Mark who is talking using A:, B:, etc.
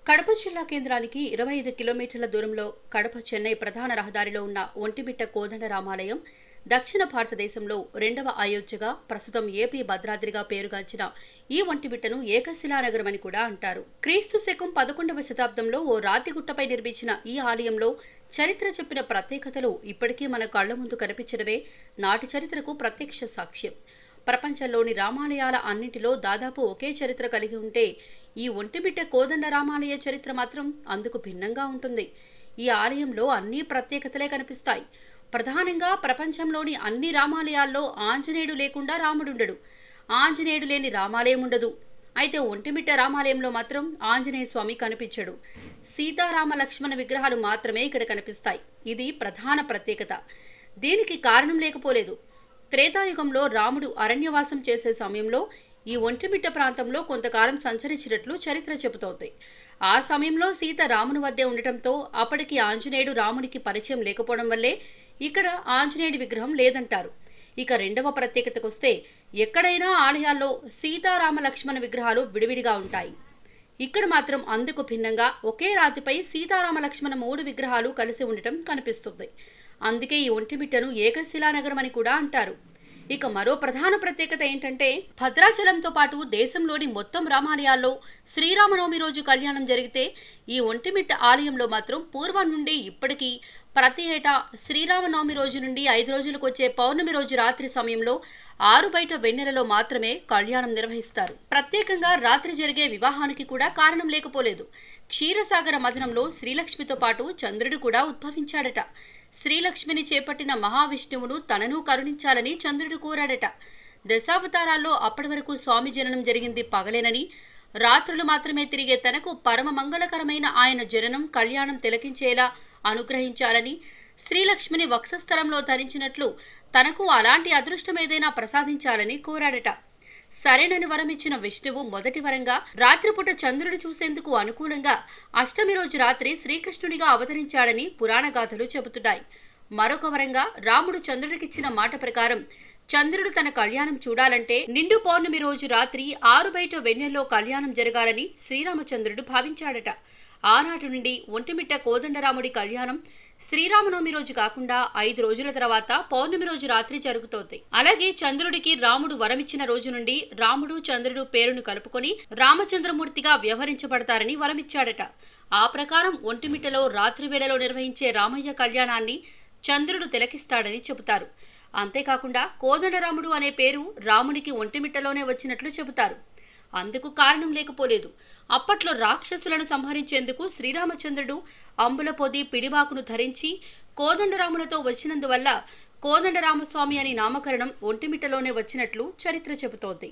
A: కడప జిల్లా కేంద్రానికి 25 కిలోమీటర్ల దూరంలో కడప చెన్నై ప్రధాన రహదారిలో ఉన్న ఒంటిమిట్ట కోదండరామాలయం దక్షిణ భారతదేశంలో రెండవ అయోధ్యగా ప్రస్తుతం ఏపీ భద్రాద్రిగా పేరుగాంచిన ఈ ఒంటిమిట్టను ఏకశిలానగరం అని కూడా అంటారు. క్రీస్తు శకం 11వ శతాబ్దంలో ఓ రాతిగుట్టపై నిర్మించిన ఈ ఆలయంలో చరిత్ర చెప్పిన ప్రత్యేకతలు ఇప్పటికీ మన కళ్ల ముందు కనిపించడమే నాటి చరిత్రకు ప్రత్యక్ష సాక్ష్యం. ప్రపంచంలోని రామాలయాల అన్నింటిలో దాదాపు ఒకే చరిత్ర కలిగి ఉంటే ఈ ఒంటిమిట్ట కోదండ రామాలయ చరిత్ర మాత్రం అందుకు భిన్నంగా ఉంటుంది. ఈ ఆలయంలో అన్ని ప్రత్యేకతలే కనిపిస్తాయి. ప్రధానంగా ప్రపంచంలోని అన్ని రామాలయాల్లో ఆంజనేయుడు లేకుండా రాముడుండడు, ఆంజనేయుడు లేని రామాలయం ఉండదు. అయితే ఒంటిమిట్ట రామాలయంలో మాత్రం ఆంజనేయ స్వామి కనిపించడు. సీతారామ లక్ష్మణ విగ్రహాలు మాత్రమే ఇక్కడ కనిపిస్తాయి. ఇది ప్రధాన ప్రత్యేకత. దీనికి కారణం లేకపోలేదు. త్రేతాయుగంలో రాముడు అరణ్యవాసం చేసే సమయంలో ఈ ఒంటిమిట్ట ప్రాంతంలో కొంతకాలం సంచరించినట్లు చరిత్ర చెబుతోంది. ఆ సమయంలో సీత రాముని వద్దే ఉండటంతో అప్పటికి ఆంజనేయుడు రామునికి పరిచయం లేకపోవడం వల్లే ఇక్కడ ఆంజనేయుడి విగ్రహం లేదంటారు. ఇక రెండవ ప్రత్యేకతకొస్తే ఎక్కడైనా ఆలయాల్లో సీతారామ లక్ష్మణ విగ్రహాలు విడివిడిగా ఉంటాయి. ఇక్కడ మాత్రం అందుకు భిన్నంగా ఒకే రాతిపై సీతారామ లక్ష్మణ 3 విగ్రహాలు కలిసి ఉండటం కనిపిస్తుంది. అందుకే ఈ ఒంటిమిట్టను ఏకశిలానగరం అని కూడా అంటారు. ఇక మరో ప్రధాన ప్రత్యేకత ఏంటంటే భద్రాచలంతో పాటు దేశంలోని మొత్తం రామాలయాల్లో శ్రీరామనవమి రోజు కళ్యాణం జరిగితే ఈ ఒంటిమిట్ట ఆలయంలో మాత్రం పూర్వం నుండి ఇప్పటికీ ప్రతి ఏటా శ్రీరామనవమి రోజు నుండి 5 రోజులకు వచ్చే పౌర్ణమి రోజు రాత్రి సమయంలో 6 బయట వెన్నెలలో మాత్రమే కళ్యాణం నిర్వహిస్తారు. ప్రత్యేకంగా రాత్రి జరిగే వివాహానికి కూడా కారణం లేకపోలేదు. క్షీరసాగర మథనంలో శ్రీలక్ష్మితో పాటు చంద్రుడు కూడా ఉద్భవించాడట. శ్రీలక్ష్మిని చేపట్టిన మహావిష్ణువును తనను కరుణించాలని చంద్రుడు కోరాడట. దశావతారాల్లో అప్పటి వరకు స్వామి జననం జరిగింది పగలేనని, రాత్రులు మాత్రమే తిరిగే తనకు పరమ మంగళకరమైన ఆయన జననం కళ్యాణం తిలకించేలా అనుగ్రహించాలని, శ్రీలక్ష్మిని వక్షస్థలంలో ధరించినట్లు తనకు అలాంటి అదృష్టం ఏదైనా ప్రసాదించాలని కోరాడట. సరేనని వరమిచ్చిన విష్ణువు మొదటి వరంగా రాత్రిపూట చంద్రుడు చూసేందుకు అనుకూలంగా అష్టమి రోజు రాత్రి శ్రీకృష్ణుడిగా అవతరించాడని పురాణగాథలు చెబుతున్నాయి. మరొక వరంగా రాముడు చంద్రుడికిచ్చిన మాట ప్రకారం చంద్రుడు తన కళ్యాణం చూడాలంటే నిండు పౌర్ణమి రోజు రాత్రి 6 బయట వెన్నెల్లో కళ్యాణం జరగాలని శ్రీరామచంద్రుడు భావించాడట. ఆనాటి నుండి ఒంటిమిట్ట కోదండరాముడి కళ్యాణం శ్రీరామనవమి రోజు కాకుండా 5 రోజుల తర్వాత పౌర్ణమి రోజు రాత్రి జరుగుతోంది. అలాగే చంద్రుడికి రాముడు వరమిచ్చిన రోజు నుండి రాముడు చంద్రుడు పేరును కలుపుకొని రామచంద్రమూర్తిగా వ్యవహరించబడతారని వరమిచ్చాడట. ఆ ప్రకారం ఒంటిమిట్టలో రాత్రి వేళలో నిర్వహించే రామయ్య కళ్యాణాన్ని చంద్రుడు తిలకిస్తాడని చెబుతారు. అంతేకాకుండా కోదండరాముడు అనే పేరు రామునికి ఒంటిమిట్టలోనే వచ్చినట్లు చెబుతారు. అందుకు కారణం లేకపోలేదు. అప్పట్లో రాక్షసులను సంహరించేందుకు శ్రీరామచంద్రుడు అంబుల పొది పిడివాకును ధరించి కోదండరాములతో వచ్చినందువల్ల కోదండరామస్వామి అని నామకరణం ఒంటిమిట్టలోనే వచ్చినట్లు చరిత్ర చెబుతోంది.